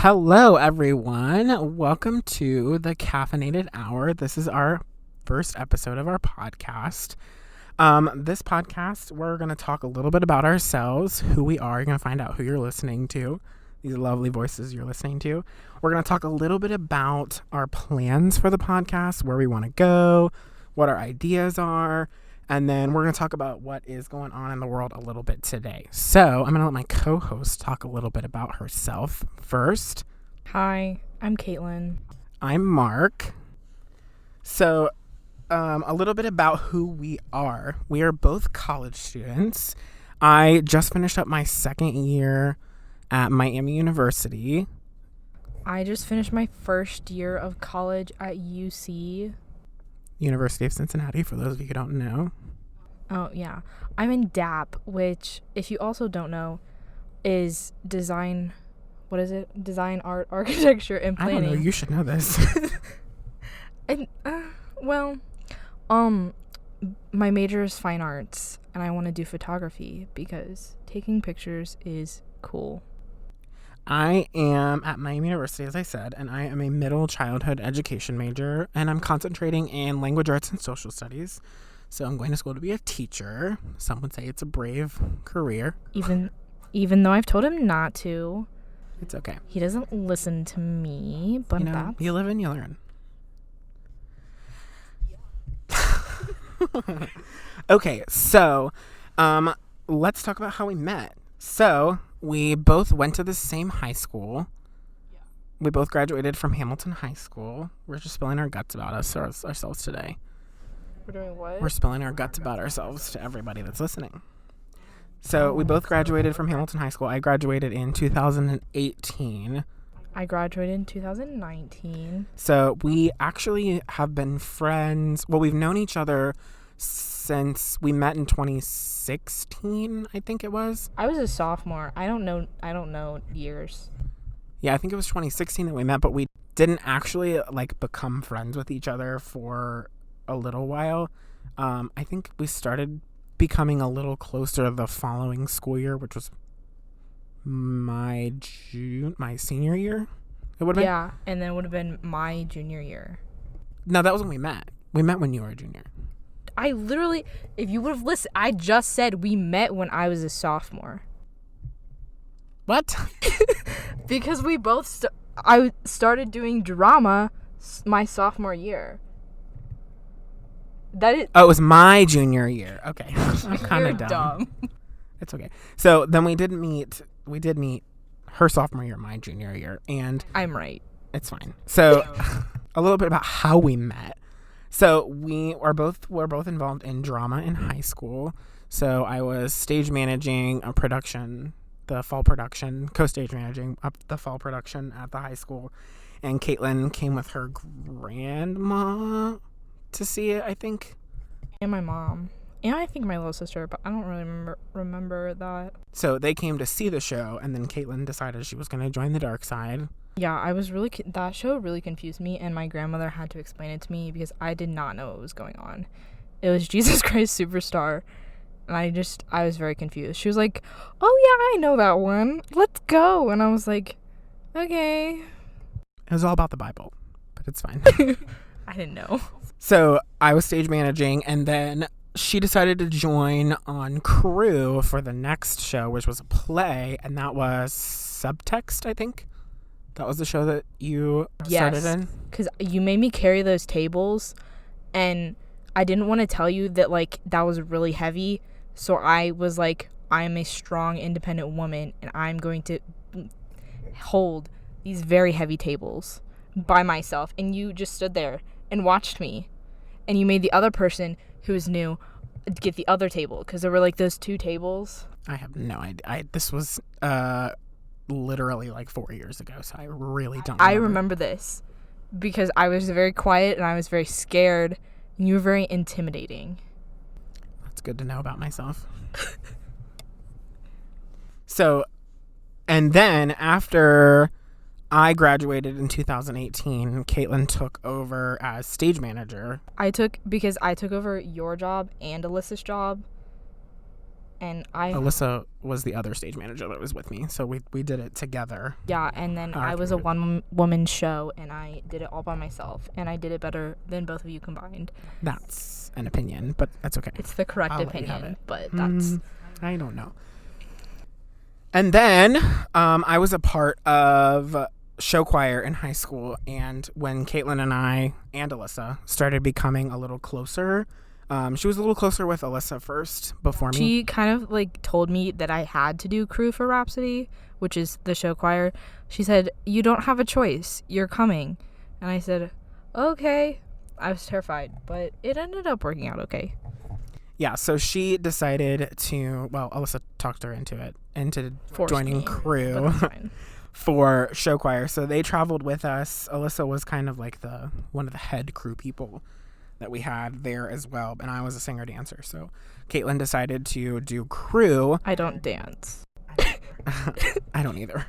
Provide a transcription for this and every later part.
Hello, everyone. Welcome to the Caffeinated Hour. This is our first episode of our podcast. This podcast, we're going to talk a little bit about ourselves, who we are. You're going to find out who you're listening to, these lovely voices you're listening to. We're going to talk a little bit about our plans for the podcast, where we want to go, what our ideas are, and then we're going to talk about what is going on in the world a little bit today. So I'm going to let my co-host talk a little bit about herself first. Hi, I'm Caitlin. I'm Mark. So a little bit about who we are. We are both college students. I just finished up my second year at Miami University. I just finished my first year of college at UC. University of Cincinnati, for those of you who don't know. Oh, yeah. I'm in DAP, which, if you also don't know, is design... What is it? Design, art, architecture, and planning. I don't know. You should know this. And, my major is fine arts, and I want to do photography because taking pictures is cool. I am at Miami University, as I said, and I am a middle childhood education major, and I'm concentrating in language arts and social studies. So I'm going to school to be a teacher. Some would say it's a brave career. Even though I've told him not to. It's okay. He doesn't listen to me, but you live and you learn. Okay, so let's talk about how we met. So we both went to the same high school. Yeah. We both graduated from Hamilton High School. We're just spilling our guts about ourselves today. We're doing what? We're spilling our guts about ourselves to everybody that's listening. So we both graduated from Hamilton High School. I graduated in 2018. I graduated in 2019. So we actually have been friends. Well, we've known each other since we met in 2016, I think it was. I was a sophomore. I don't know years. Yeah, I think it was 2016 that we met, but we didn't actually become friends with each other for a little while. I think we started becoming a little closer the following school year, which was my senior year. It would have been. Yeah, and then it would have been my junior year. No, that was when we met. We met when you were a junior. I literally, if you would have listened, I just said we met when I was a sophomore. What? Because we both I started doing drama my sophomore year. It was my junior year. Okay. I'm kind of dumb. It's okay. So then we did meet her sophomore year, my junior year, and I'm right. It's fine. So a little bit about how we met. So we're both involved in drama in high school. So I was stage managing a production, the fall production, co-stage managing up the fall production at the high school, and Caitlin came with her grandma to see it, I think. And my mom. And I think my little sister, but I don't really remember that. So they came to see the show, and then Caitlin decided she was going to join the dark side. Yeah, that show really confused me, and my grandmother had to explain it to me because I did not know what was going on. It was Jesus Christ Superstar, and I was very confused. She was like, "Oh yeah, I know that one. Let's go." And I was like, "Okay." It was all about the Bible, but it's fine. I didn't know. So I was stage managing, and then she decided to join on crew for the next show, which was a play, and that was Subtext, I think. That was the show that you started in? Because you made me carry those tables, and I didn't want to tell you that, that was really heavy, so I was like, I am a strong, independent woman, and I'm going to hold these very heavy tables by myself, and you just stood there and watched me, and you made the other person who was new get the other table, because there were, those two tables. I have no idea. This was literally 4 years ago, so I really don't remember. I remember this because I was very quiet and I was very scared, and you were very intimidating. That's good to know about myself. So, and then after I graduated in 2018, Caitlin took over as stage manager. Because I took over your job and Alyssa's job, and Alyssa was the other stage manager that was with me, so we did it together. Yeah, and then I was a one-woman show, and I did it all by myself, and I did it better than both of you combined. That's an opinion, but that's okay. It's the correct opinion, but that's... I don't know. And then I was a part of show choir in high school, and when Caitlin and I and Alyssa started becoming a little closer, she was a little closer with Alyssa first before me. She kind of like told me that I had to do crew for Rhapsody, which is the show choir. She said, "You don't have a choice. You're coming." And I said, "Okay." I was terrified, but it ended up working out okay. Yeah, so she decided to, well, Alyssa talked her into joining crew for show choir. So they traveled with us. Alyssa was kind of like one of the head crew people that we had there as well, and I was a singer dancer. So Caitlin decided to do crew. I don't dance. I don't either.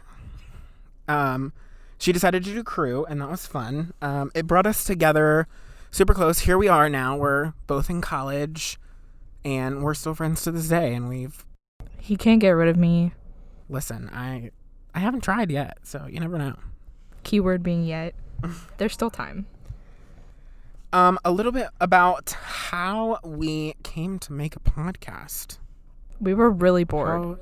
She decided to do crew, and that was fun. It brought us together super close. Here we are now. We're both in college, and we're still friends to this day. And he can't get rid of me. Listen, I haven't tried yet, so you never know. Keyword being yet. There's still time. A little bit about how we came to make a podcast. We were really bored.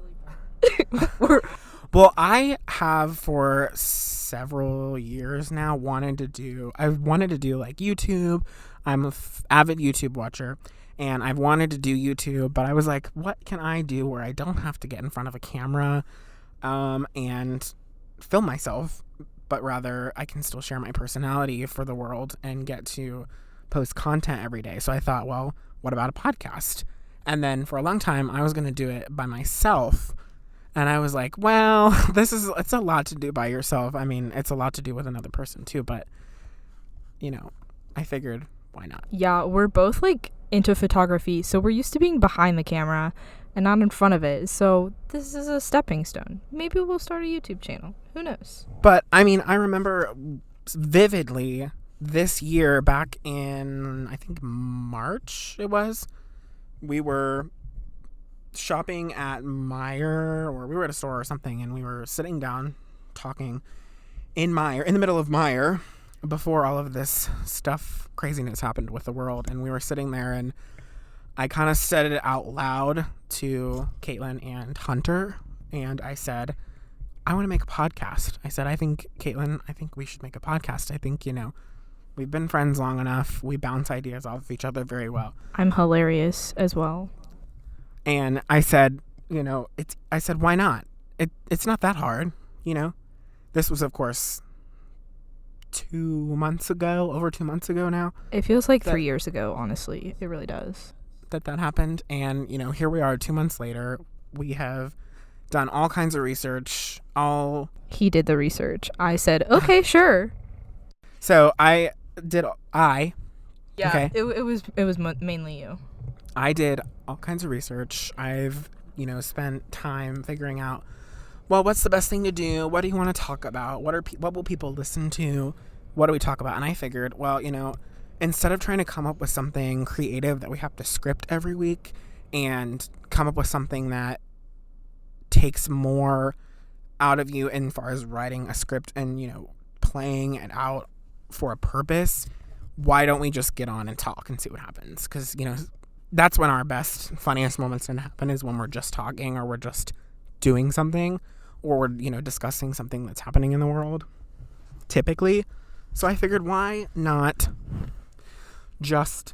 Well, I have for several years now wanted to do like YouTube. I'm an avid YouTube watcher, and I've wanted to do YouTube, but I was like, what can I do where I don't have to get in front of a camera and film myself, but rather I can still share my personality for the world and get to post content every day. So I thought, well, what about a podcast? And then for a long time, I was going to do it by myself. And I was like, well, it's a lot to do by yourself. I mean, it's a lot to do with another person too, but I figured, why not? Yeah, we're both like into photography, so we're used to being behind the camera and not in front of it. So this is a stepping stone. Maybe we'll start a YouTube channel. Who knows? But I mean, I remember vividly this year, back in, I think March it was, we were shopping at Meijer, or we were at a store or something, and we were sitting down talking in the middle of Meijer, before all of this craziness happened with the world. And we were sitting there, and I kind of said it out loud to Caitlin and Hunter, and I said, I want to make a podcast. I said, Caitlin, I think we should make a podcast. I think, we've been friends long enough. We bounce ideas off of each other very well. I'm hilarious as well. And I said, why not? It's not that hard, This was, of course, over 2 months ago now. It feels like 3 years ago, honestly. It really does. That happened. And, here we are 2 months later. We have done all kinds of research. He did the research. I said, okay, sure. So Yeah, okay. It was mainly you. I did all kinds of research. I've, spent time figuring out, well, what's the best thing to do? What do you want to talk about? What will people listen to? What do we talk about? And I figured, well, instead of trying to come up with something creative that we have to script every week and come up with something that takes more out of you as far as writing a script and, playing it out for a purpose, why don't we just get on and talk and see what happens? Because, that's when our best, funniest moments tend to happen, is when we're just talking, or we're just doing something, or we're, discussing something that's happening in the world, typically. So I figured, why not just,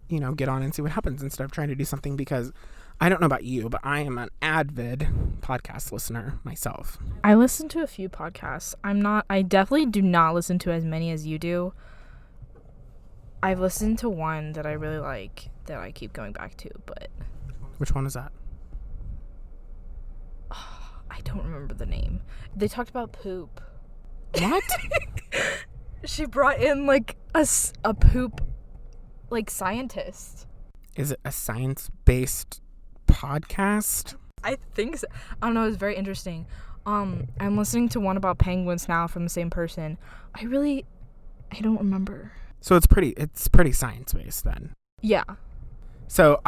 get on and see what happens instead of trying to do something, because I don't know about you, but I am an avid podcast listener myself. I listen to a few podcasts. I definitely do not listen to as many as you do. I've listened to one that I really like that I keep going back to, but... Which one is that? Oh, I don't remember the name. They talked about poop. What? She brought in, like, a poop, like, scientist. Is it a science-based podcast? I think so. I don't know. It's very interesting. I'm listening to one about penguins now from the same person. I don't remember. So it's pretty science-based then. Yeah. So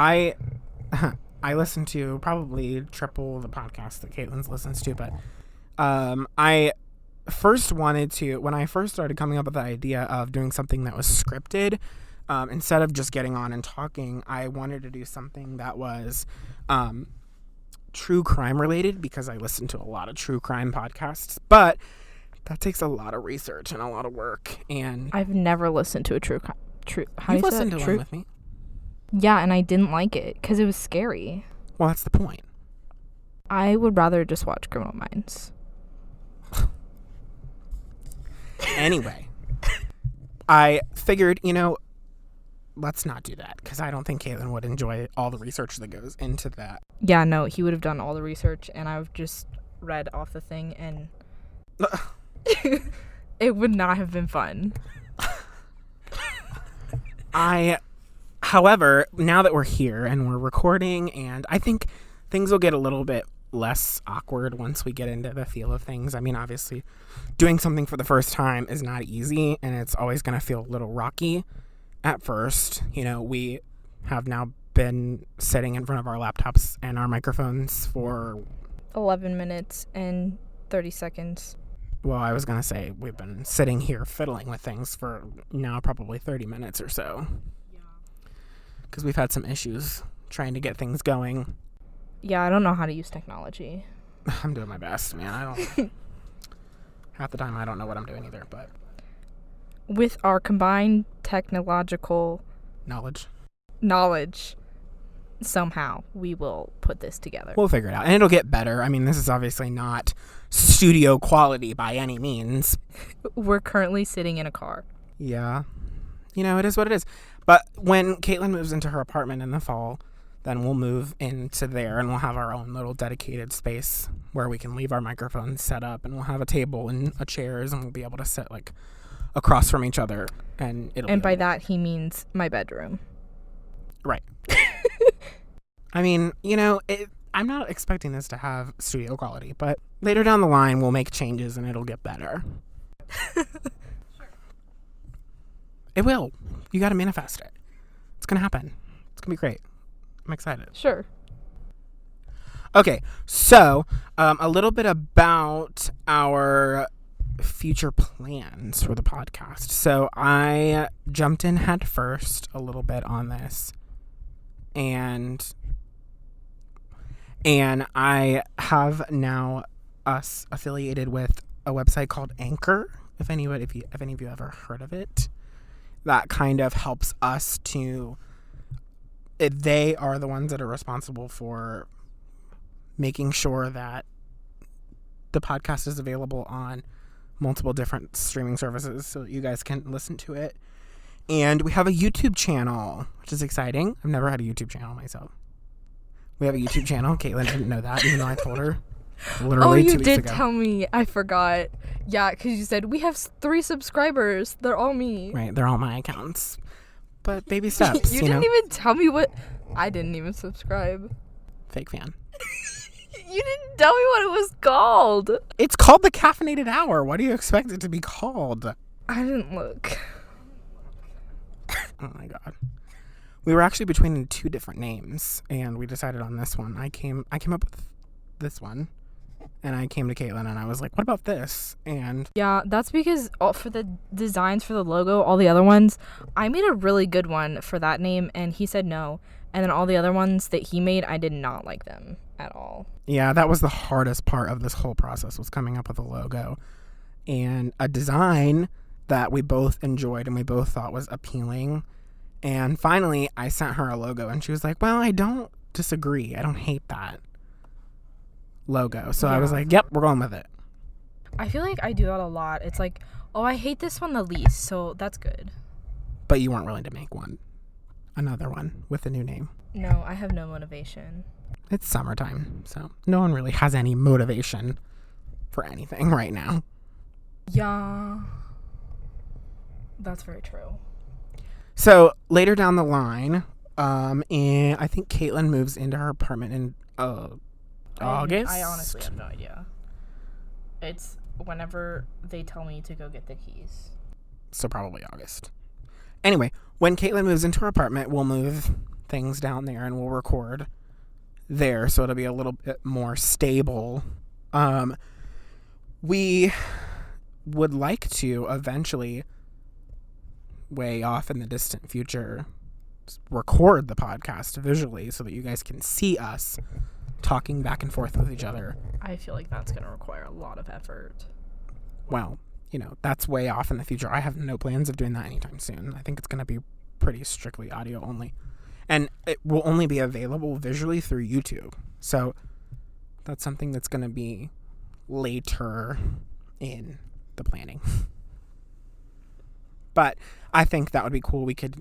I listen to probably triple the podcast that Caitlin's listens to, but I first wanted to, when I first started coming up with the idea of doing something that was scripted, instead of just getting on and talking, I wanted to do something that was true crime related, because I listen to a lot of true crime podcasts, but that takes a lot of research and a lot of work. And I've never listened to a true. How do you've you say listened that? to one with me. Yeah, and I didn't like it because it was scary. Well, that's the point. I would rather just watch Criminal Minds. Anyway, I figured, let's not do that, because I don't think Caitlin would enjoy all the research that goes into that. Yeah, no, he would have done all the research, and I've just read off the thing, and it would not have been fun. However, now that we're here and we're recording, and I think things will get a little bit less awkward once we get into the feel of things. I mean, obviously, doing something for the first time is not easy, and it's always going to feel a little rocky at first. We have now been sitting in front of our laptops and our microphones for 11 minutes and 30 seconds. Well, I was going to say we've been sitting here fiddling with things for now probably 30 minutes or so. Yeah. Because we've had some issues trying to get things going. Yeah, I don't know how to use technology. I'm doing my best, man. I don't... half the time I don't know what I'm doing either, but... With our combined technological... Knowledge, somehow we will put this together. We'll figure it out. And it'll get better. I mean, this is obviously not studio quality by any means. We're currently sitting in a car. Yeah. It is what it is. But when Caitlin moves into her apartment in the fall, then we'll move into there and we'll have our own little dedicated space where we can leave our microphones set up, and we'll have a table and chairs, and we'll be able to sit like across from each other, and by that he means my bedroom. Right. I mean, I'm not expecting this to have studio quality, but later down the line we'll make changes and it'll get better. Sure. It will. You got to manifest it. It's going to happen. It's going to be great. I'm excited. Sure. Okay, so a little bit about our future plans for the podcast. So I jumped in head first a little bit on this, and I have now us affiliated with a website called Anchor. If any of you ever heard of it, that kind of helps us to. They are the ones that are responsible for making sure that the podcast is available on multiple different streaming services so that you guys can listen to it. And we have a YouTube channel, which is exciting. I've never had a YouTube channel myself. We have a YouTube channel. Caitlin didn't know that, even though I told her literally 2 weeks ago. Oh, you did tell me. I forgot. Yeah, because you said, we have 3 subscribers. They're all me. Right, they're all my accounts. But baby steps, you didn't even tell me what... I didn't even subscribe. Fake fan. You didn't tell me what it was called. It's called The Caffeinated Hour. What do you expect it to be called? I didn't look. Oh my god. We were actually between 2 different names, and we decided on this one. I came up with this one, and I came to Caitlin, and I was like, what about this? And yeah, that's because for the designs for the logo, all the other ones, I made a really good one for that name, and he said no. And then all the other ones that he made, I did not like them at all. Yeah, that was the hardest part of this whole process, was coming up with a logo and a design that we both enjoyed and we both thought was appealing. And finally, I sent her a logo, and she was like, well, I don't disagree. I don't hate that logo. So yeah. I was like, yep, we're going with it. I feel like I do that a lot. It's like, oh, I hate this one the least, so that's good. But you weren't willing to make another one with a new name. No, I have no motivation. It's summertime, so no one really has any motivation for anything right now. Yeah. That's very true. So later down the line, and I think Caitlin moves into her apartment in August. I honestly have no idea. It's whenever they tell me to go get the keys. So probably August. Anyway, when Caitlin moves into her apartment, we'll move things down there and we'll record there, so it'll be a little bit more stable. We would like to eventually, way off in the distant future, record the podcast visually so that you guys can see us talking back and forth with each other. I feel like that's going to require a lot of effort. Well, that's way off in the future. I have no plans of doing that anytime soon. I think it's going to be pretty strictly audio only. And it will only be available visually through YouTube. So that's something that's going to be later in the planning. But I think that would be cool. We could,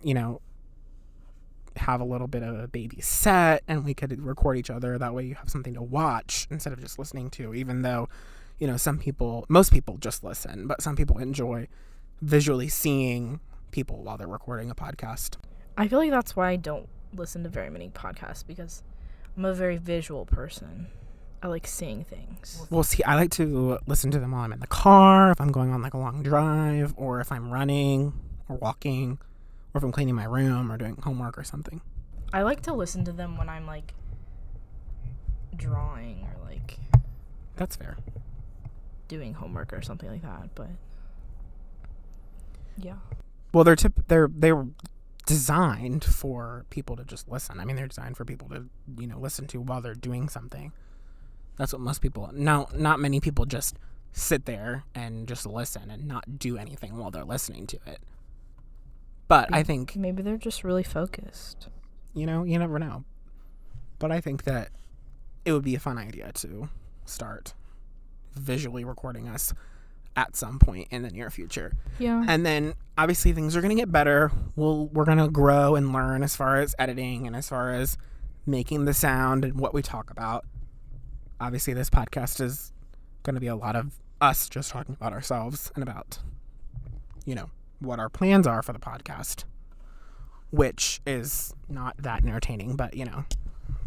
have a little bit of a baby set, and we could record each other. That way you have something to watch instead of just listening to, even though, most people just listen, but some people enjoy visually seeing people while they're recording a podcast. I feel like that's why I don't listen to very many podcasts, because I'm a very visual person. I like seeing things. Well, see, I like to listen to them while I'm in the car, if I'm going on like a long drive, or if I'm running or walking, or if I'm cleaning my room or doing homework or something. I like to listen to them when I'm like drawing or like That's fair. doing homework or something like that, but yeah. Well, they're designed for people to just listen. I mean, they're designed for people to, listen to while they're doing something. That's what most people. Now, not many people just sit there and just listen and not do anything while they're listening to it. But I think maybe they're just really focused. You never know. But I think that it would be a fun idea to start visually recording us at some point in the near future. Yeah. And then obviously things are going to get better. We're going to grow and learn as far as editing and as far as making the sound and what we talk about. Obviously this podcast is going to be a lot of us just talking about ourselves and about, what our plans are for the podcast, which is not that entertaining, but,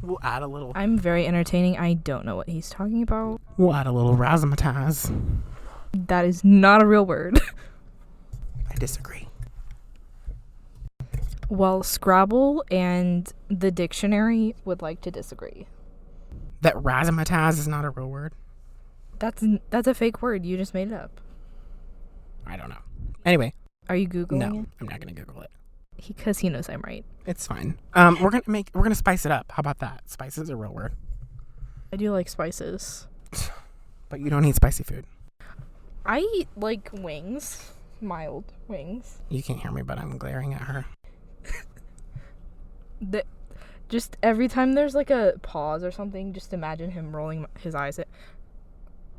we'll add a little. I'm very entertaining. I don't know what he's talking about. We'll add a little razzmatazz. That is not a real word. I disagree. Well, Scrabble and the dictionary would like to disagree. That razzmatazz is not a real word? That's a fake word. You just made it up. I don't know. Anyway. Are you Googling No, it? I'm not going to Google it. Because he knows I'm right. It's fine. We're gonna spice it up. How about that? Spice is a real word. I do like spices. But you don't eat spicy food. I eat like wings. Mild wings. You can't hear me, but I'm glaring at her. Just every time there's like a pause or something, just imagine him rolling his eyes at.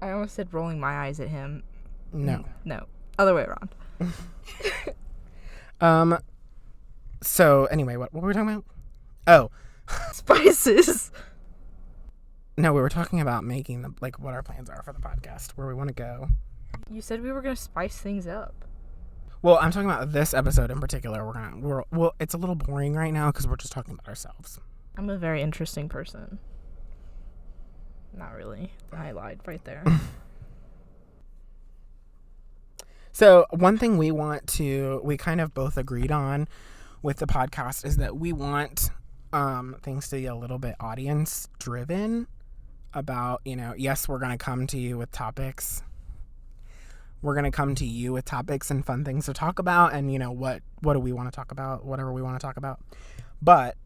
I almost said rolling my eyes at him. No. No. Other way around. So anyway, what were we talking about? Oh. Spices. No, we were talking about making what our plans are for the podcast, where we want to go. You said we were going to spice things up. Well, I'm talking about this episode in particular. It's a little boring right now because we're just talking about ourselves. I'm a very interesting person. Not really. I lied right there. So one thing we kind of both agreed on with the podcast is that we want things to be a little bit audience driven about, yes, we're going to come to you with topics. We're going to come to you with topics and fun things to talk about. And, what do we want to talk about? Whatever we want to talk about. But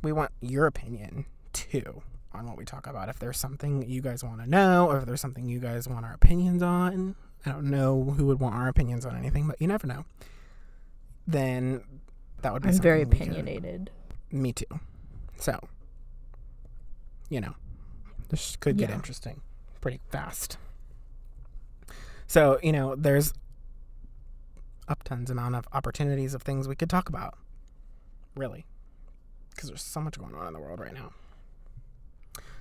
we want your opinion too on what we talk about. If there's something you guys want to know, or if there's something you guys want our opinions on, I don't know who would want our opinions on anything, but you never know. Then that would be I'm something very opinionated. Me too. So, this could get interesting pretty fast. So, there's a tons amount of opportunities of things we could talk about. Really. Because there's so much going on in the world right now.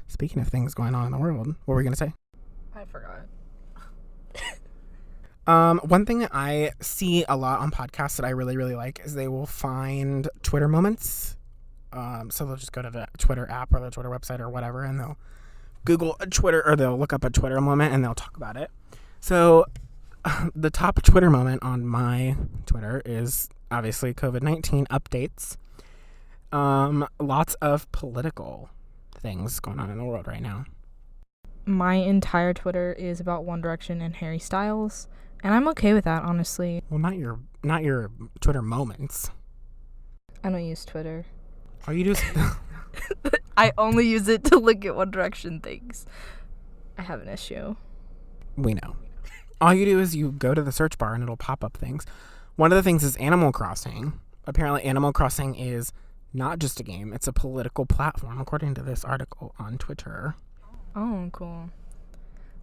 Speaking of things going on in the world, what were we going to say? I forgot. One thing that I see a lot on podcasts that I really, really like is they will find Twitter moments. So they'll just go to the Twitter app or the Twitter website or whatever, and they'll Google a Twitter, or they'll look up a Twitter moment and they'll talk about it. So the top Twitter moment on my Twitter is obviously COVID-19 updates. Lots of political things going on in the world right now. My entire Twitter is about One Direction and Harry Styles, and I'm okay with that, honestly. Well, not your Twitter moments. I don't use Twitter. All you do is I only use it to look at One Direction things. I have an issue. we know. All you do is you go to the search bar and it'll pop up things. One of the things is Animal Crossing. Apparently, Animal Crossing is not just a game; it's a political platform, according to this article on Twitter. Oh, cool.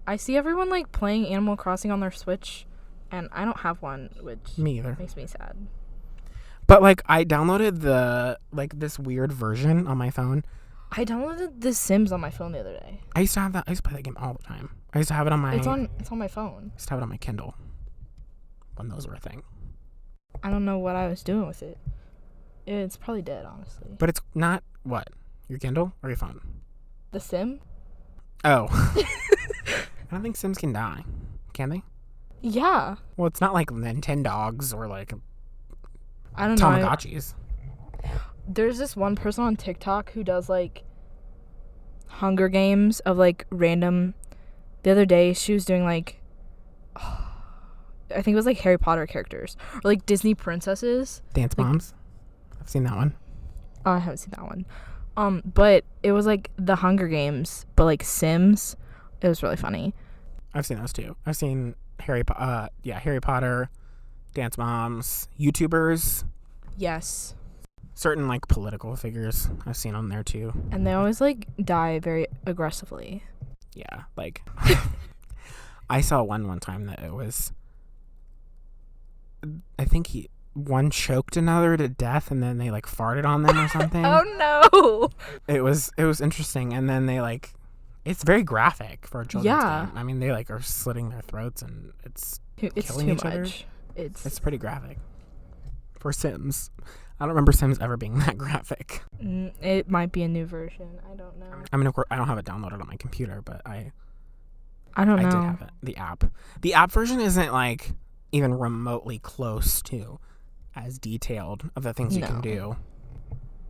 I see everyone like playing Animal Crossing on their Switch, and I don't have one, which Me either. makes me sad. But like, I downloaded this weird version on my phone. I downloaded The Sims on my phone the other day. I used to have that. I used to play that game all the time. I used to have it on my. It's on my phone. I used to have it on my Kindle when those were a thing. I don't know what I was doing with it. It's probably dead, honestly. But it's not what? Your Kindle or your phone? The Sim? Oh. I don't think Sims can die. Can they? Yeah. Well, it's not like Nintendogs or like I don't know. Tamagotchis. There's this one person on TikTok who does like Hunger Games of like random. The other day she was doing like I think it was like Harry Potter characters or like Disney princesses. Dance Moms. I've seen that one. Oh, I haven't seen that one. But it was like the Hunger Games, but like Sims. It was really funny. I've seen those too. I've seen Harry Potter, Dance Moms, YouTubers, Yes. certain like political figures I've seen on there too. And they always like die very aggressively. Yeah, like I saw one time that it was, I think one choked another to death and then they like farted on them or something. Oh no. It was interesting, and then they like, it's very graphic for a children's game. I mean, they like are slitting their throats and it's killing too each other. much. It's pretty graphic for Sims. I don't remember Sims ever being that graphic. It might be a new version. I don't know. I mean, of course, I don't have it downloaded on my computer, but I don't know. did have it. The app. The app version isn't like even remotely close to as detailed of the things you can do.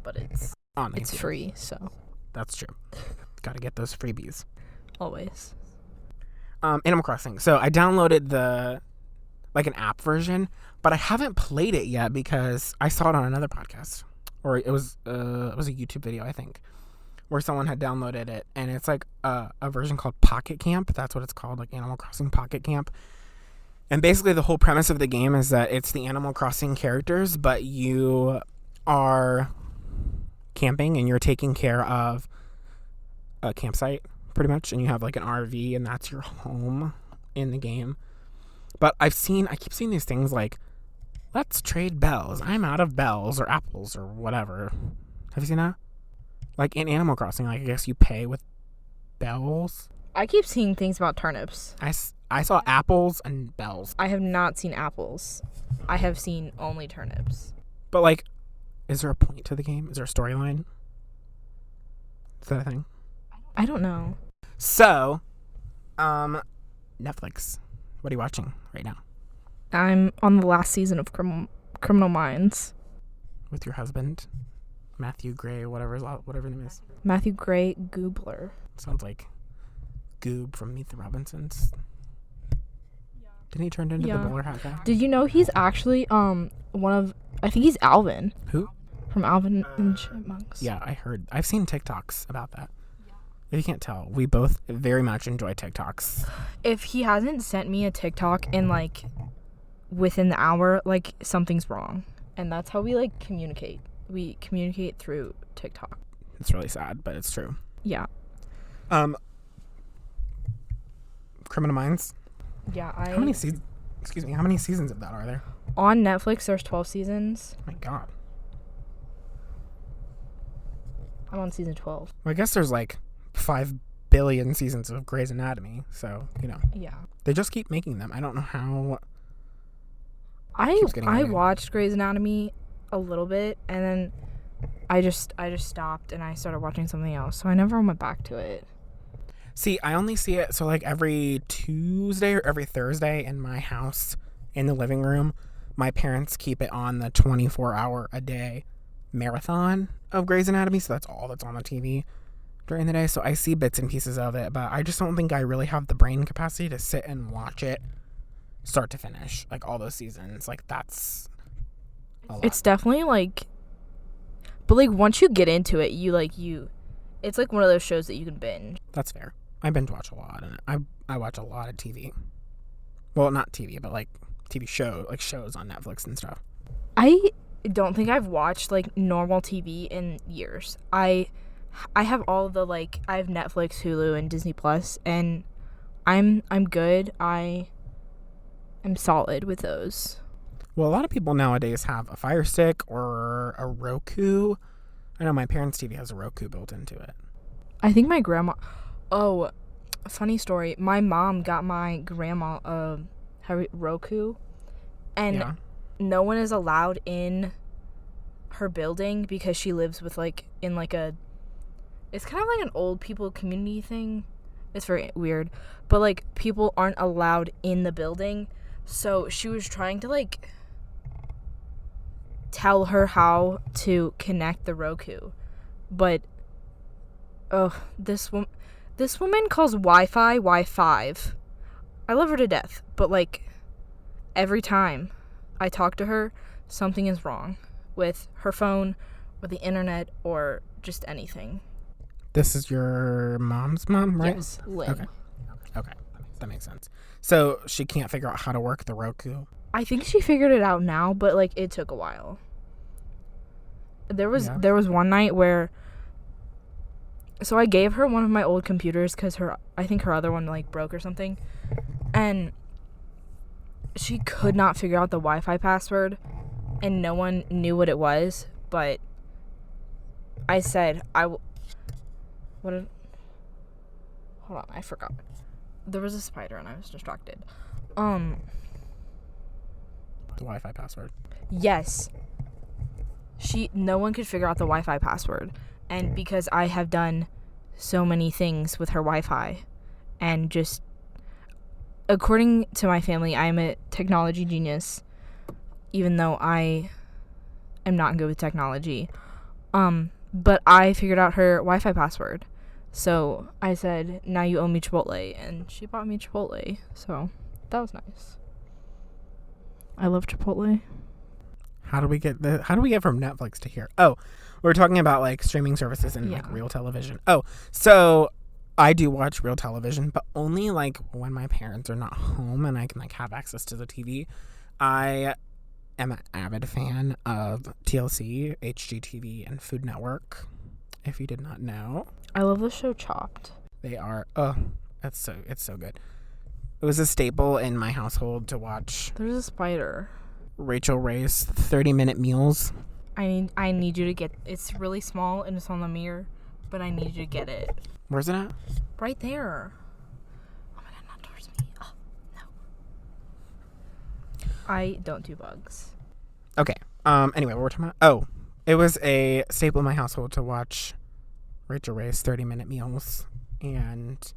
But it's On the it's computer. free, so That's true. Got to get those freebies. always. Animal Crossing. So I downloaded an app version, but I haven't played it yet because I saw it on another podcast, or it was a YouTube video, I think, where someone had downloaded it, and it's like a version called Pocket Camp. That's what it's called, like Animal Crossing Pocket Camp. And basically the whole premise of the game is that it's the Animal Crossing characters, but you are camping and you're taking care of a campsite pretty much, and you have like an RV and that's your home in the game. But I keep seeing these things like, let's trade bells. I'm out of bells or apples or whatever. Have you seen that? Like in Animal Crossing, like I guess you pay with bells. I keep seeing things about turnips. I saw apples and bells. I have not seen apples. I have seen only turnips. But like, is there a point to the game? Is there a storyline? Is that a thing? I don't know. So, Netflix. What are you watching right now? I'm on the last season of Criminal Minds. With your husband, Matthew Gray, whatever his name is. Matthew Gray Goobler. Sounds like Goob from Meet the Robinsons. Didn't he turn into the bowler hat guy? Did you know he's actually I think he's Alvin. Who? From Alvin and Chipmunks. Yeah, I heard. I've seen TikToks about that. If you can't tell, we both very much enjoy TikToks. If he hasn't sent me a TikTok in like within the hour, like something's wrong. And that's how we like communicate. We communicate through TikTok. It's really sad, but it's true. Yeah. Criminal Minds. Yeah, How many seasons of that are there? On Netflix there's 12 seasons. Oh my God. I'm on season 12. Well, I guess there's like 5 billion seasons of Grey's Anatomy, so, you know. Yeah. They just keep making them. I don't know how. I watched Grey's Anatomy a little bit, and then I just stopped and I started watching something else, so I never went back to it. See, I only see it, so like every Tuesday or every Thursday in my house, in the living room, my parents keep it on the 24-hour-a-day marathon of Grey's Anatomy, so that's all that's on the TV during the day, so I see bits and pieces of it, but I just don't think I really have the brain capacity to sit and watch it start to finish, like all those seasons. Like, that's a lot. It's definitely like, but like once you get into it, it's like one of those shows that you can binge. That's fair. I binge watch a lot, and I watch a lot of TV. Well, not TV, but like TV shows on Netflix and stuff. I don't think I've watched like normal TV in years. I have all the like, I have Netflix, Hulu, and Disney Plus, and I'm good. I am solid with those. Well, a lot of people nowadays have a Fire Stick or a Roku. I know my parents' TV has a Roku built into it. I think my grandma. Oh, funny story. My mom got my grandma a Roku, and no one is allowed in her building because she lives with like in like a. It's kind of like an old people community thing. It's very weird, but like people aren't allowed in the building, so she was trying to like tell her how to connect the Roku, but this woman calls Wi-Fi Wi-Fi. I love her to death, but like every time I talk to her, something is wrong with her phone or the internet or just anything. This is your mom's mom, right? Yes, Lynn. Okay, that makes sense. So she can't figure out how to work the Roku. I think she figured it out now, but like it took a while. There was one night where, so I gave her one of my old computers because I think her other one like broke or something, and she could not figure out the Wi-Fi password, and no one knew what it was. But I said hold on, I forgot. There was a spider and I was distracted. The Wi-Fi password. Yes. No one could figure out the Wi-Fi password. And because I have done so many things with her Wi-Fi, and just, according to my family, I am a technology genius, even though I am not good with technology. But I figured out her Wi-Fi password. So I said, now you owe me Chipotle. And she bought me Chipotle. So that was nice. I love Chipotle. How do we get from Netflix to here? Oh, we're talking about like streaming services and like real television. Oh, so I do watch real television, but only like when my parents are not home and I can like have access to the TV. I am an avid fan of TLC, HGTV, and Food Network. If you did not know, I love the show Chopped. They are it's so good. It was a staple in my household to watch. There's a spider. Rachel Ray's 30-minute meals. I need you to get. It's really small and it's on the mirror, but I need you to get it. Where's it at? Right there. Oh my god, not towards me. Oh no. I don't do bugs. Okay. Anyway, what we're talking about? Oh, it was a staple in my household to watch Rachel Ray's 30-minute meals, and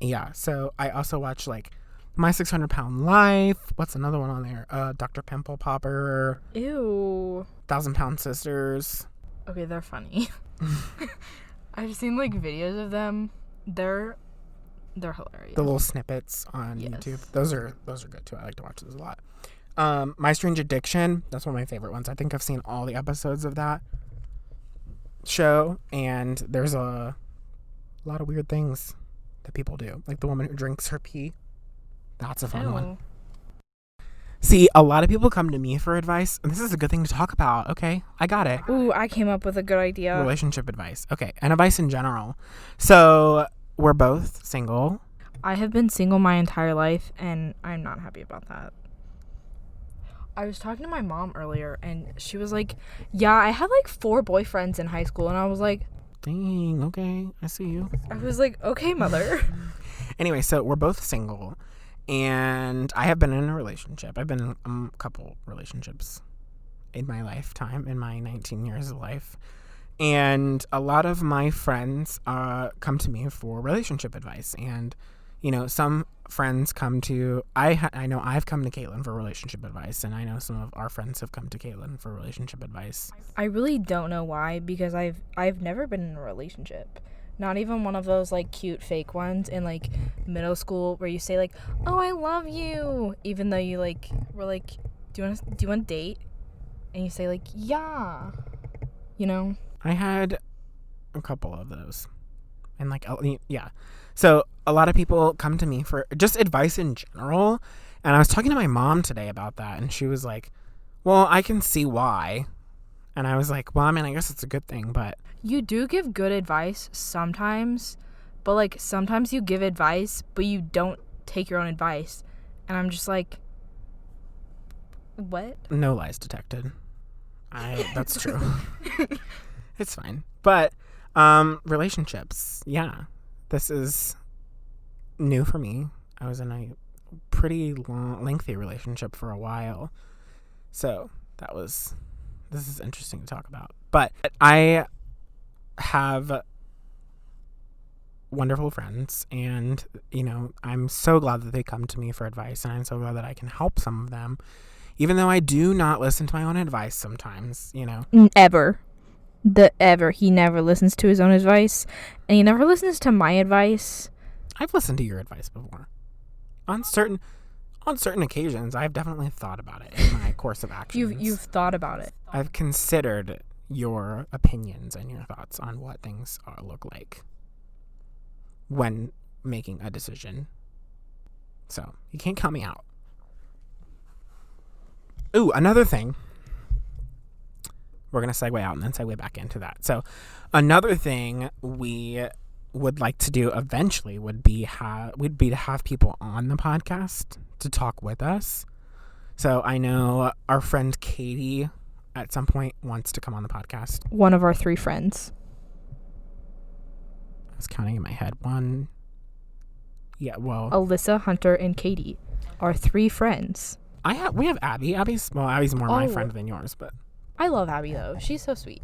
yeah. So I also watch like My 600-Pound Life. What's another one on there? Dr. Pimple Popper. Ew. 1,000-Pound Sisters. Okay, they're funny. I've seen like videos of them. They're hilarious. The little snippets on YouTube. Those are good too. I like to watch those a lot. My Strange Addiction. That's one of my favorite ones. I think I've seen all the episodes of that show, and there's a lot of weird things that people do, like the woman who drinks her pee. That's a fun one. See, a lot of people come to me for advice, and this is a good thing to talk about. Okay, I got it. Ooh, I came up with a good idea. Relationship advice. Okay, and advice in general. So we're both single. I have been single my entire life, and I'm not happy about that. I was talking to my mom earlier, and she was like, yeah, I had like 4 boyfriends in high school, and I was like, dang, okay, I see you. I was like, okay, mother. Anyway, so we're both single. And I have been in a relationship. I've been in a couple relationships in my lifetime, in my 19 years of life. And a lot of my friends come to me for relationship advice. And, you know, some friends come to, I know I've come to Caitlin for relationship advice, and I know some of our friends have come to Caitlin for relationship advice. I really don't know why, because I've never been in a relationship. Not even one of those like cute fake ones in like middle school where you say like, "Oh, I love you," even though you like were like, "Do you want to date?" And you say like, "Yeah," you know. I had a couple of those, and like, yeah. So a lot of people come to me for just advice in general, and I was talking to my mom today about that, and she was like, "Well, I can see why," and I was like, "Well, I mean, I guess it's a good thing, but." You do give good advice sometimes, but like sometimes you give advice, but you don't take your own advice. And I'm just like, what? No lies detected. That's true. It's fine. But relationships, yeah. This is new for me. I was in a pretty lengthy relationship for a while. So this is interesting to talk about. But I have wonderful friends, and I'm so glad that they come to me for advice, and I'm so glad that I can help some of them, even though I do not listen to my own advice sometimes. Ever he never listens to his own advice, and he never listens to my advice. I've listened to your advice before on certain occasions. I've definitely thought about it in my course of action. You've thought about it. I've considered your opinions and your thoughts on what things look like when making a decision. So you can't count me out. Ooh, another thing. We're going to segue out and then segue back into that. So another thing we would like to do eventually would be to have people on the podcast to talk with us. So I know our friend Katie at some point wants to come on the podcast. One of our 3 friends. I was counting in my head. One. Yeah, well. Alyssa, Hunter, and Katie are 3 friends. We have Abby. Abby's more my friend than yours, but. I love Abby though. She's so sweet.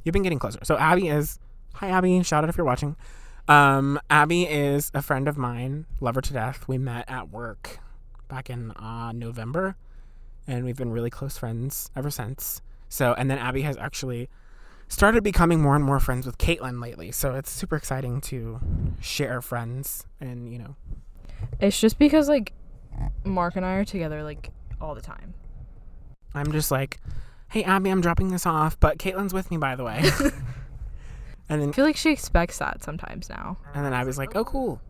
You've been getting closer. So Abby is. Hi Abby. Shout out if you're watching. Abby is a friend of mine. Love her to death. We met at work back in November. And we've been really close friends ever since. So, and then Abby has actually started becoming more and more friends with Caitlin lately. So it's super exciting to share friends and, It's just because, like, Mark and I are together, like, all the time. I'm just like, hey, Abby, I'm dropping this off, but Caitlin's with me, by the way. And then I feel like she expects that sometimes now. And then Abby's like, oh, cool.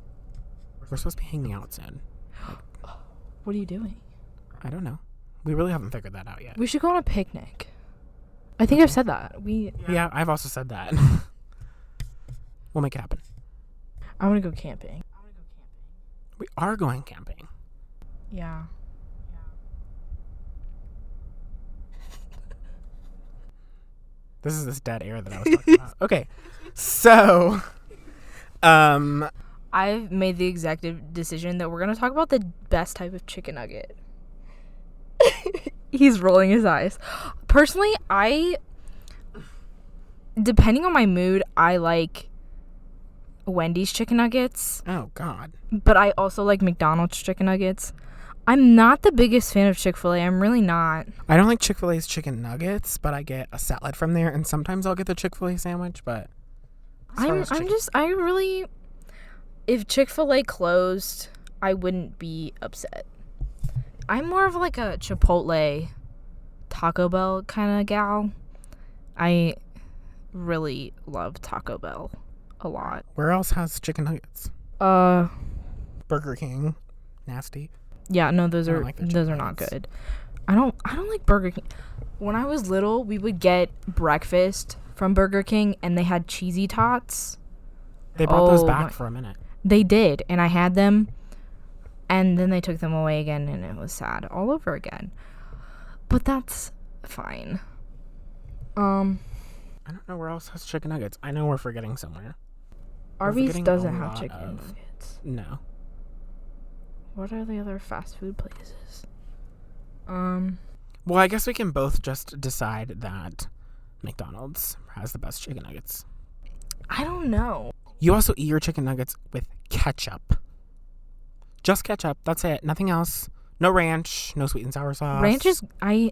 We're supposed to be hanging out soon. What are you doing? I don't know. We really haven't figured that out yet. We should go on a picnic. I think I've said that. Yeah, I've also said that. We'll make it happen. I want to go camping. We are going camping. Yeah. This is this dead air that I was talking about. Okay. So, I've made the executive decision that we're going to talk about the best type of chicken nugget. He's rolling his eyes. Personally, depending on my mood, I like Wendy's chicken nuggets. Oh, God. But I also like McDonald's chicken nuggets. I'm not the biggest fan of Chick-fil-A. I'm really not. I don't like Chick-fil-A's chicken nuggets, but I get a salad from there, and sometimes I'll get the Chick-fil-A sandwich, but if Chick-fil-A closed, I wouldn't be upset. I'm more of like a Chipotle, Taco Bell kind of gal. I really love Taco Bell a lot. Where else has chicken nuggets? Burger King. Nasty. Yeah, no, those are not good. I don't like Burger King. When I was little, we would get breakfast from Burger King, and they had cheesy tots. They brought those back for a minute. They did, and I had them, and then they took them away again, and it was sad all over again. But that's fine. I don't know where else has chicken nuggets. I know we're forgetting somewhere. Arby's doesn't have chicken nuggets. No. What are the other fast food places? Well, I guess we can both just decide that McDonald's has the best chicken nuggets. I don't know. You also eat your chicken nuggets with ketchup. Just ketchup. That's it. Nothing else. No ranch. No sweet and sour sauce. Ranch is I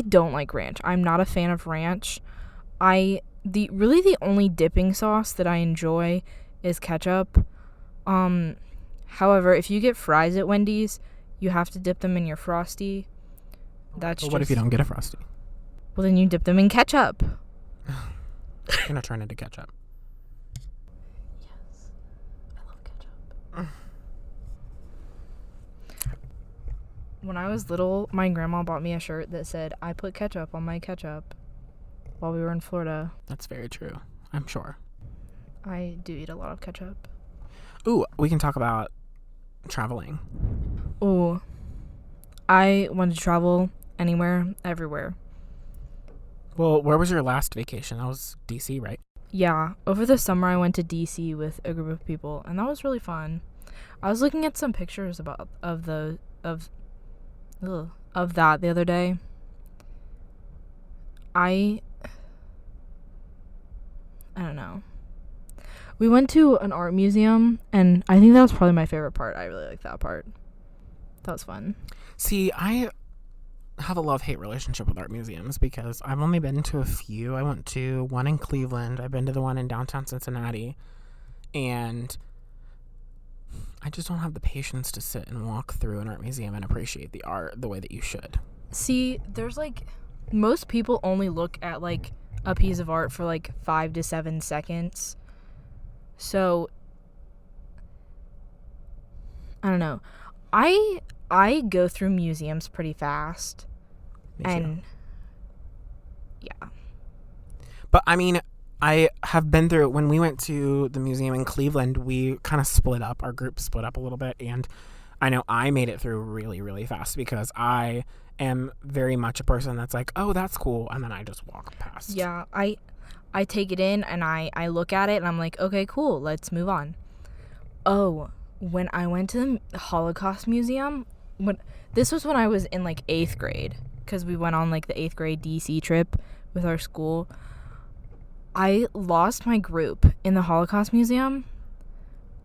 don't like ranch. I'm not a fan of ranch. The only dipping sauce that I enjoy is ketchup. However, if you get fries at Wendy's, you have to dip them in your Frosty. But what if you don't get a Frosty? Well, then you dip them in ketchup. You're not turning into ketchup. Yes. I love ketchup. When I was little, my grandma bought me a shirt that said, "I put ketchup on my ketchup," while we were in Florida. That's very true. I'm sure. I do eat a lot of ketchup. Ooh, we can talk about traveling. Ooh. I want to travel anywhere, everywhere. Well, where was your last vacation? That was DC, right? Yeah, over the summer I went to DC with a group of people, and that was really fun. I was looking at some pictures of that the other day. I don't know. We went to an art museum, and I think that was probably my favorite part. I really liked that part. That was fun. See, I have a love-hate relationship with art museums because I've only been to a few. I went to one in Cleveland. I've been to the one in downtown Cincinnati. And I just don't have the patience to sit and walk through an art museum and appreciate the art the way that you should. See, there's most people only look at a piece of art for 5 to 7 seconds. So I don't know. I go through museums pretty fast. Me too. And yeah. But I mean, I have been through, when we went to the museum in Cleveland, we kind of split up. Our group split up a little bit. And I know I made it through really, really fast because I am very much a person that's like, oh, that's cool. And then I just walk past. Yeah, I take it in and I look at it and I'm like, okay, cool, let's move on. Oh, when I went to the Holocaust Museum, this was when I was in 8th grade, because we went on the 8th grade DC trip with our school. I lost my group in the Holocaust Museum,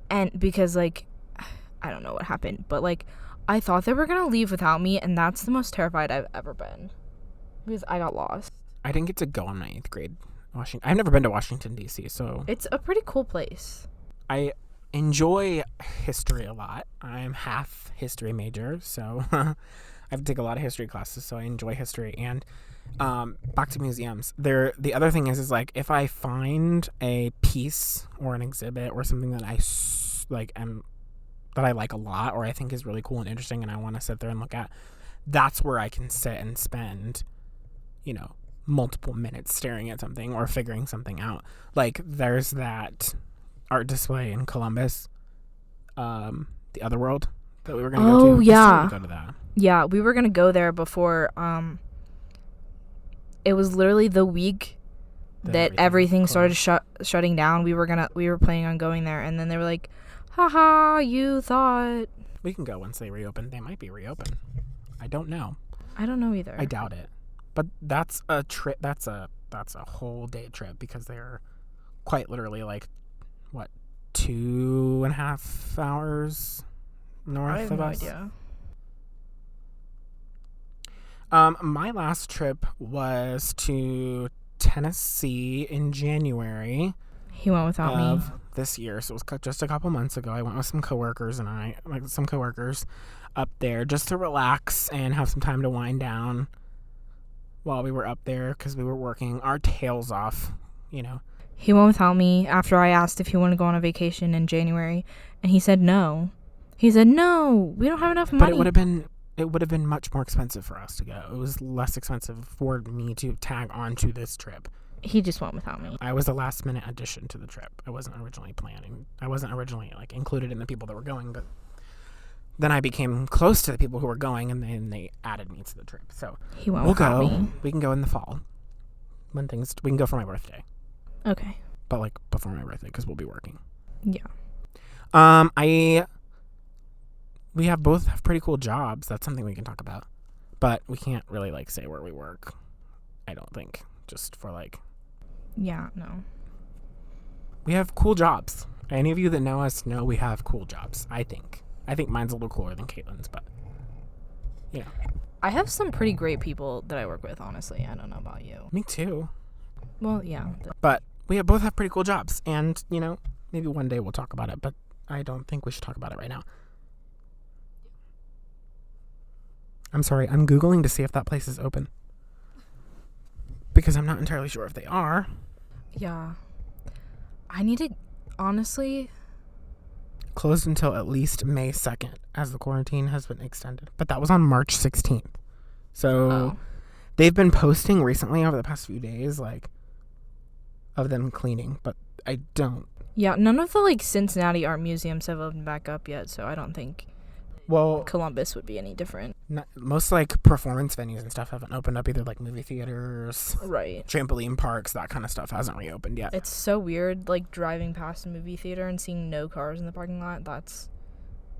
and because I don't know what happened, but I thought they were gonna leave without me, and that's the most terrified I've ever been, because I got lost. I didn't get to go on my 8th grade Washington. I've never been to Washington, D.C., so It's a pretty cool place. I enjoy history a lot. I'm half history major, so I have to take a lot of history classes, so I enjoy history. And back to museums. The other thing is if I find a piece or an exhibit or something that I that I like a lot, or I think is really cool and interesting, and I want to sit there and look at, that's where I can sit and spend, multiple minutes staring at something or figuring something out. There's that art display in Columbus, the Other World, that we were going to go to. Oh, yeah. Go to that. Yeah, we were going to go there before, it was literally the week that everything started shutting down. We were planning on going there, and then they were like, haha, you thought. We can go once they reopen. They might be reopened. I don't know. I don't know either. I doubt it. But that's a trip. That's a whole day trip, because they're quite literally 2.5 hours north of us. I have no idea. My last trip was to Tennessee in January. He went without me this year, so it was just a couple months ago. I went with some coworkers up there just to relax and have some time to wind down while we were up there, because we were working our tails off, He went without me after I asked if he wanted to go on a vacation in January, and he said no. He said, no, we don't have enough money. But it would have been much more expensive for us to go. It was less expensive for me to tag on to this trip. He just went without me. I was a last minute addition to the trip. I wasn't originally planning. I wasn't originally included in the people that were going, but then I became close to the people who were going, and then they added me to the trip. So he went without me. We can go in the fall we can go for my birthday. Okay. But before my birthday, because we'll be working. Yeah. We both have pretty cool jobs. That's something we can talk about, but we can't really say where we work. I don't think, just for Yeah, no. We have cool jobs. Any of you that know us know we have cool jobs. I think I think mine's a little cooler than Caitlin's, but I have some pretty great people that I work with, honestly. I don't know about you. Me too. Well, yeah. But we both have pretty cool jobs, and maybe one day we'll talk about it, but I don't think we should talk about it right now. I'm sorry, I'm Googling to see if that place is open, because I'm not entirely sure if they are. Yeah. I need to, honestly... Closed until at least May 2nd, as the quarantine has been extended. But that was on March 16th. So they've been posting recently over the past few days, like, of them cleaning, but I don't. Yeah, none of the, Cincinnati art museums have opened back up yet, so I don't think Columbus would be any different. Most, performance venues and stuff haven't opened up either, movie theaters. Right. Trampoline parks, that kind of stuff hasn't reopened yet. It's so weird, driving past a movie theater and seeing no cars in the parking lot. That's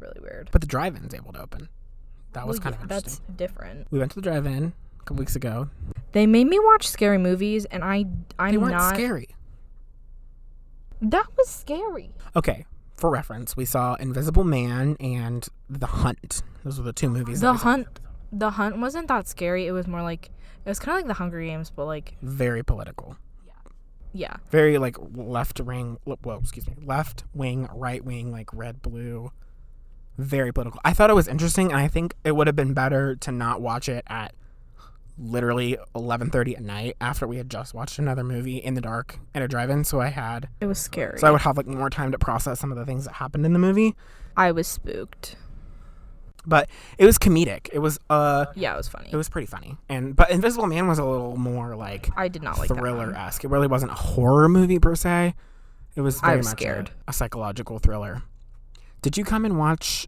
really weird. But the drive-in's able to open. That was kind of interesting. That's different. We went to the drive-in a couple weeks ago. They made me watch scary movies, and They weren't scary. That was scary. Okay, for reference, we saw Invisible Man and The Hunt. Those were the two movies. The Hunt wasn't that scary. It was more it was kind of like the Hunger Games, but very political. Yeah. Very left wing, right wing, red, blue. Very political. I thought it was interesting, and I think it would have been better to not watch it at literally 11:30 at night after we had just watched another movie in the dark at a drive-in. It was scary. So I would have more time to process some of the things that happened in the movie. I was spooked. But it was comedic. It was yeah, it was funny. It was pretty funny. But Invisible Man was a little more I did not like thriller-esque. It really wasn't a horror movie per se. It was very much scared. A psychological thriller. Did you come and watch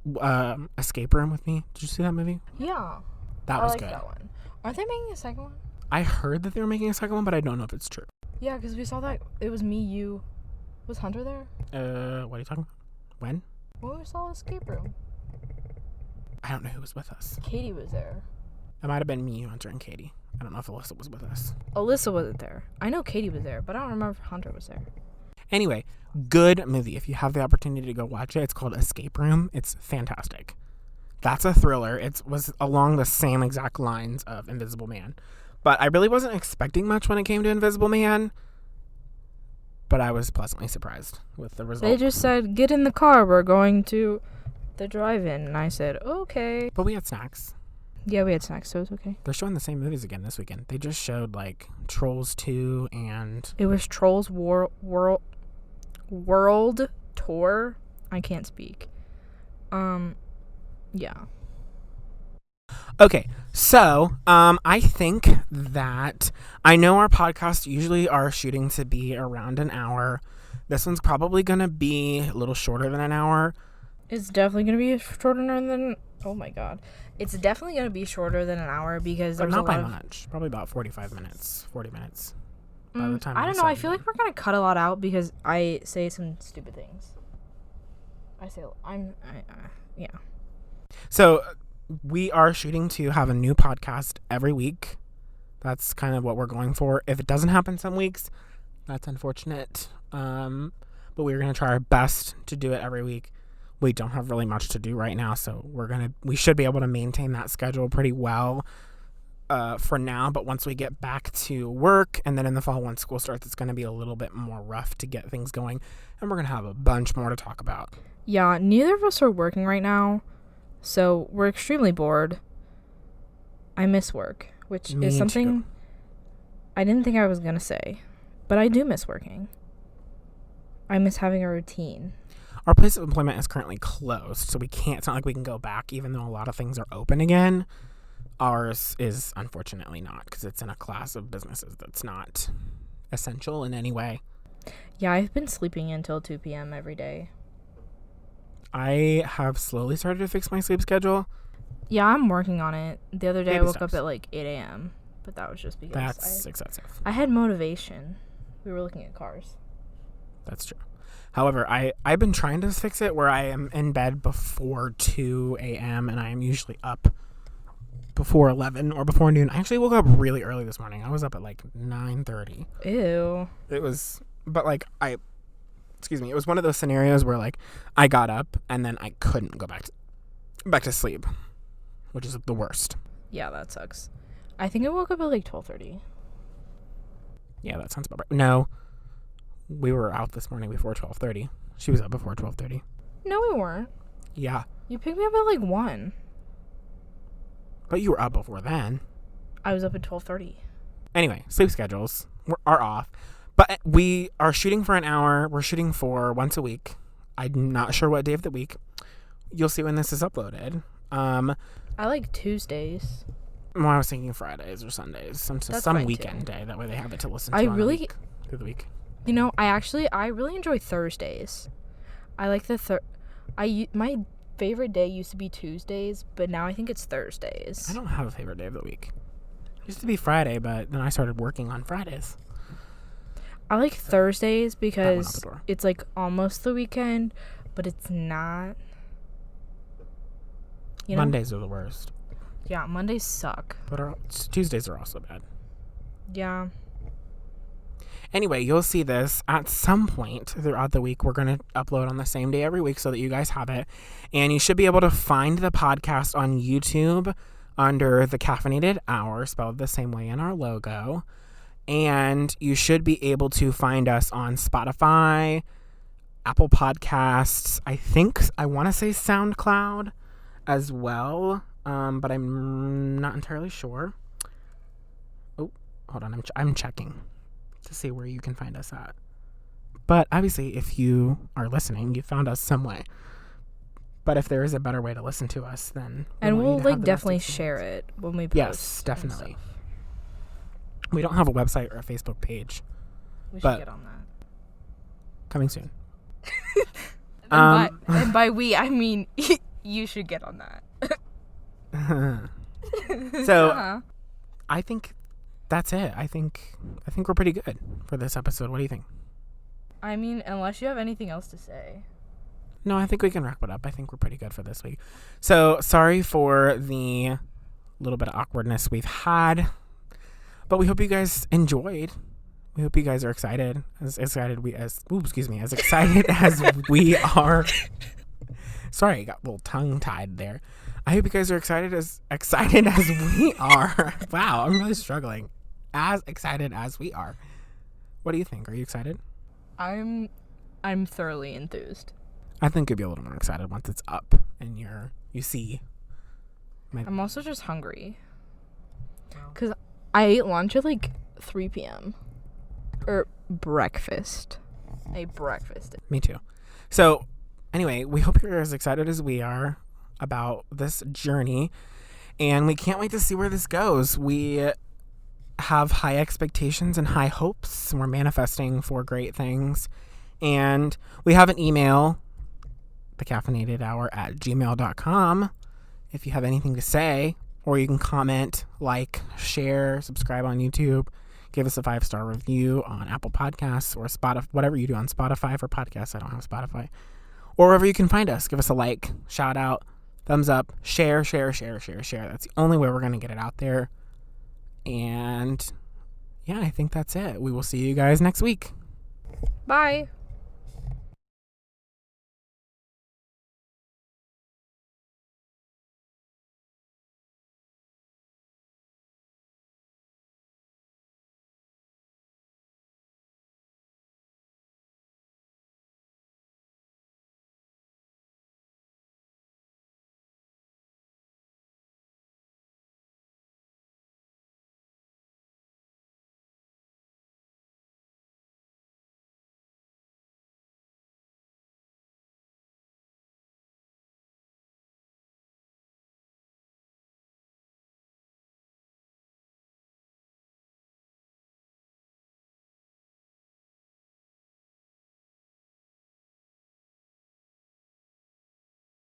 Escape Room with me? Did you see that movie? Yeah. That was good. That one. Aren't they making a second one? I heard that they were making a second one, but I don't know if it's true. Yeah, because we saw that. It was me, you. Was Hunter there? What are you talking about? When? When we saw Escape Room. I don't know who was with us. Katie was there. It might have been me, Hunter, and Katie. I don't know if Alyssa was with us. Alyssa wasn't there. I know Katie was there, but I don't remember if Hunter was there. Anyway, good movie. If you have the opportunity to go watch it, it's called Escape Room. It's fantastic. That's a thriller. It was along the same exact lines of Invisible Man. But I really wasn't expecting much when it came to Invisible Man. But I was pleasantly surprised with the result. They just said, get in the car. We're going to the drive-in. And I said, okay. But we had snacks. Yeah, we had snacks, so it was okay. They're showing the same movies again this weekend. They just showed, Trolls 2 and... It was Trolls World Tour. I can't speak. Yeah. Okay, so I think that I know our podcasts usually are shooting to be around an hour. This one's probably going to be a little shorter than an hour. It's definitely going to be shorter than... Oh, my God. It's definitely going to be shorter than an hour because there's not by much. Probably about 45 minutes, 40 minutes. By the time I don't know. I feel like we're going to cut a lot out because I say some stupid things. Yeah. So we are shooting to have a new podcast every week. That's kind of what we're going for. If it doesn't happen some weeks, that's unfortunate. But we're going to try our best to do it every week. We don't have really much to do right now, so we should be able to maintain that schedule pretty well for now. But once we get back to work, and then in the fall once school starts, it's going to be a little bit more rough to get things going, and we're going to have a bunch more to talk about. Yeah, neither of us are working right now, so we're extremely bored. I miss work, which is something too. I didn't think I was going to say, but I do miss working. I miss having a routine. Our place of employment is currently closed, so it's not like we can go back, even though a lot of things are open again. Ours is unfortunately not, because it's in a class of businesses that's not essential in any way. Yeah, I've been sleeping until 2 p.m. every day. I have slowly started to fix my sleep schedule. Yeah, I'm working on it. The other day Baby I woke steps. up at 8 a.m., but that was just because That's excessive. I had motivation. We were looking at cars. That's true. However, I've been trying to fix it where I am in bed before 2 a.m. and I am usually up before 11 or before noon. I actually woke up really early this morning. I was up at 9:30. Ew. It was, but it was one of those scenarios where I got up and then I couldn't go back back to sleep, which is the worst. Yeah, that sucks. I think I woke up at like 12:30. Yeah, that sounds about right. No, we were out this morning before 12:30. She was up before 12:30. No, we weren't. Yeah. You picked me up at like 1. But you were up before then. I was up at 12:30. Anyway, sleep schedules are off. But we are shooting for an hour. We're shooting for once a week. I'm not sure what day of the week. You'll see when this is uploaded. I like Tuesdays. Well, I was thinking Fridays or Sundays. Some weekend day. That way they have it to listen to through the week. You know, I really enjoy Thursdays. I like my favorite day used to be Tuesdays, but now I think it's Thursdays. I don't have a favorite day of the week. It used to be Friday, but then I started working on Fridays. I like Thursdays because it's like almost the weekend, but it's not. You know? Mondays are the worst. Yeah, Mondays suck. But Tuesdays are also bad. Yeah. Anyway, you'll see this at some point throughout the week. We're going to upload on the same day every week so that you guys have it. And you should be able to find the podcast on YouTube under the Caffeinated Hour, spelled the same way in our logo. And you should be able to find us on Spotify, Apple Podcasts, I want to say SoundCloud as well, but I'm not entirely sure. Oh, hold on, I'm checking to see where you can find us at. But obviously, if you are listening, you found us some way. But if there is a better way to listen to us, then we'll definitely share it when we post. Yes, definitely. We don't have a website or a Facebook page. We should get on that. Coming soon. And by we, I mean you should get on that. So, I think that's it. I think we're pretty good for this episode. What do you think? I mean, unless you have anything else to say. No, I think we can wrap it up. I think we're pretty good for this week. So, sorry for the little bit of awkwardness we've had. But we hope you guys enjoyed. We hope you guys are excited. As excited as we are. Sorry, I got a little tongue-tied there. I hope you guys are excited as we are. Wow, I'm really struggling. As excited as we are. What do you think? Are you excited? I'm thoroughly enthused. I think you'll be a little more excited once it's up and you see. I'm also just hungry. Because I ate lunch at like 3 p.m. Or breakfast. I ate breakfast. Me too. So, anyway, we hope you're as excited as we are about this journey. And we can't wait to see where this goes. We have high expectations and high hopes. And we're manifesting for great things. And we have an email, thecaffienatedhour@gmail.com, if you have anything to say. Or you can comment, like, share, subscribe on YouTube. Give us a 5-star review on Apple Podcasts or Spotify, whatever you do on Spotify for podcasts. I don't have Spotify. Or wherever you can find us. Give us a like, shout out, thumbs up, share. That's the only way we're going to get it out there. And yeah, I think that's it. We will see you guys next week. Bye.